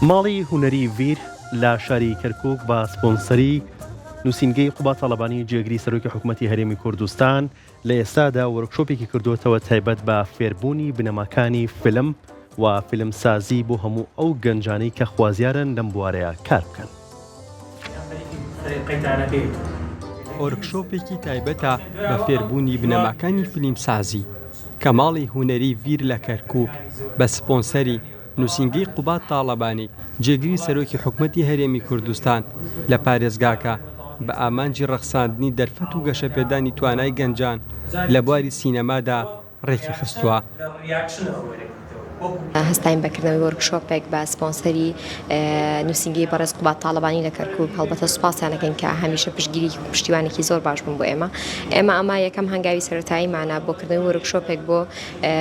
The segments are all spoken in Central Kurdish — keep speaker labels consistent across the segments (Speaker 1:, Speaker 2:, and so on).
Speaker 1: ماڵی هونەری ڤیر لە شاری کەرکووک بە سپۆنسەری نووسینگەی قوبا تاڵەبانی جێگری سەرۆکی حکوومەتی هەرێمی کوردستان لە ئێستادا وەرکشۆپێکی کردوتەوە تایبەت بە فێربوونی بنەماکانی فیلم و فیلمسازی بۆ هەموو ئەو گەنجانەی کە خوازیارن لەم بوارەیە کار بکەن.
Speaker 2: وەرکشۆپێکی تایبەتە بە فێربوونی بنەماکانی فیلمسازی کە ماڵی هونەری ڤیر لە کەرکووک بە سپۆنسەری نووسینگەی قوبا تاڵەبانی جێگری سەرۆکی حکوومەتی هەرێمی کوردستان لە پارێزگاکە بە ئامانجی ڕەخساندنی دەرفەت و گەشەپێدانی توانای گەنجان لە بواری سینەمادا ڕێکی خستووە.
Speaker 3: هەستاین بەکردنەوەی وەرکشۆپێک بە سپۆنسەری نووسینگەی بەڕێز قوبا تاڵەبانی لە کەرکووک هەڵبەتە سوپاسیانەکەین کە هەمیشە پشتگیری پشتیوانێکی زۆر باش بوون بۆ ئێمە ئەمە یەکەم هەنگاوی سەرەتاییمانە بۆکردنەوەی وەرکشۆپێک بۆ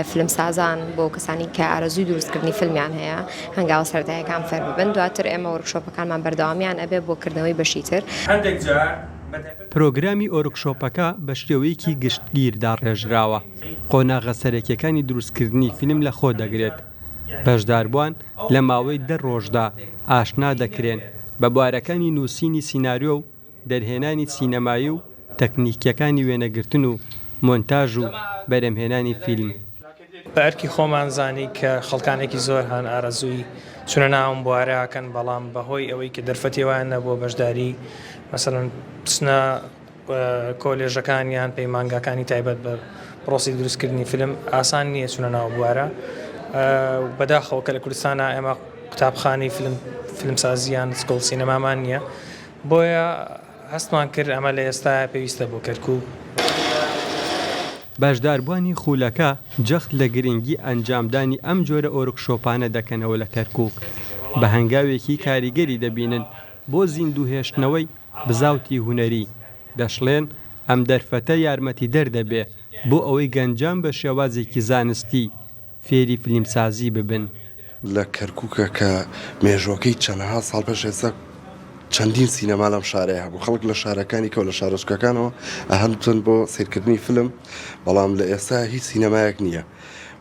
Speaker 3: فیلمسازان بۆ کەسانی کە ئارەزووی دروستکردنی فیلمیان هەیە هەنگاوە سەرەتاییەکان فێر ببن دواتر ئێمە وەرکشۆپەکانمان بەردەوامیان ئەبێ بۆکردنەوەی بەشی تر.
Speaker 2: پرۆگرامی ئۆرکشۆپەکە بە شێوەیەکی گشتگیردا ڕێژراوە. قۆناغە سەرەکیەکانی دروستکردنی فیلم لە خۆ دەگرێت. بەشداربووان لە ماوەی 10 ڕۆژدا ئاشنا دەکرێن بە بوارەکانی نووسینی سیناریۆ و دەرهێنانی سینەمایی و تەکنیکیەکانی وێنەگرتن و مۆنتاژ و بەرهەمهێنانی فیلم.
Speaker 4: بە ئەرکی خۆمان زانی کە خەڵکانێکی زۆر هەن ئارەزووی چونە ناوم بوارەکەن بەڵام بەهۆی ئەوەی کە دەرفەتیوان نەبووە بەشداری مەسەڵەن بچنە کۆلێژەکانیان پەیمانگاکانی تایبەت بە پرۆسی دروستکردنی فیلم ئاسان نییە چونە ناو بوارە بەداخەوە کە لە کوردستانە ئێمە قوتابخانەی فیلمسازیان سکۆڵ سینەمامان نییە بۆیە هەستمان کرد ئەمە لە ئێستا پێویستە بۆ کەرکووک.
Speaker 2: بەشداربوانی خولەکە جەخت لە گرنگی ئەنجامدانی ئەم جۆرە ئۆرکشۆپانە دەکەنەوە لە کەرکووک بە هەنگاوێکی کاریگەری دەبینن بۆ زیندوهێشتنەوەی بزاوتی هونەری دەشڵێن ئەم دەرفەتە یارمەتی دەردەبێ بۆ ئەوەی گەنجان بە شێوازێکی زانستی فێری فیلمسازی ببن.
Speaker 5: لە کەرکووکە کە مێژوەکەی چەندەها ساڵ پێش ئێستا چەندین سینەما لەم شارەیە هەبوو خەڵک لە شارەکانی کە و لە شارۆچکەکانەوە ئەهەندتن بۆ سیرکردنی فیلم بەڵام لە ئێستا هیچ سینەمایەک نییە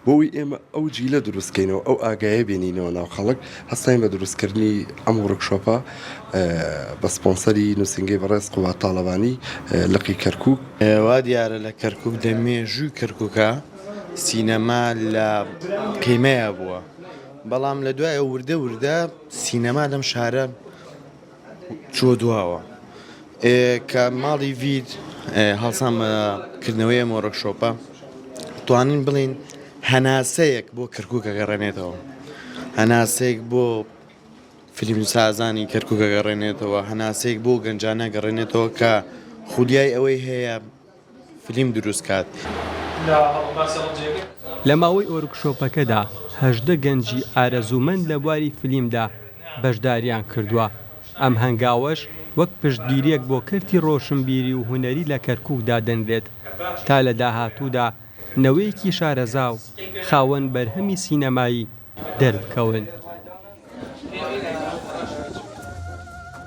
Speaker 5: بۆی ئێمە ئەو جیلە دروستکەینەوە ئەو ئاگایە بێنینەوە ناو خەڵک هەستاین بە دروستکردنی ئەم وەرکشۆپە بە سپۆنسەری نووسینگەی بەڕێز قوبا تاڵەبانی لقی کەرکووک.
Speaker 6: وا دیارە لە کەرکووک دەمێژووی کەرکووکە سینەما لە قیمەیە بووە بەڵام لە دوایە وردە سینەما لەم شارە چوە دواوە کە ماڵی ڤیر هەڵسان بەکردنەوەی ئەم وەرکشۆپە توانین بڵین هەناسەیەک بۆ کەرکووکە گەڕێنێتەوە هەناسەیەک بۆ فیلمسازانی کەرکووکە گەڕێنێتەوە هەناسەیەک بۆ گەنجانە گەڕێنێتەوە کە خولیای ئەوەی هەیە فیلم دروست کات.
Speaker 2: لە ماوەی ئۆرکشۆپەکەدا 18 گەنجی ئارەزوومەند لە بواری فیلمدا بەشداریان کردووە. ئەم هەنگاوەش وەک پشتگیریەک بۆ کردی ڕۆشنبیری و هونەری لە کەرکووکدا دەنرێت تا لە داهاتوودا نەوەیەکی شارەزا و خاوەن بەرهەمی سینەمایی دەربکەون.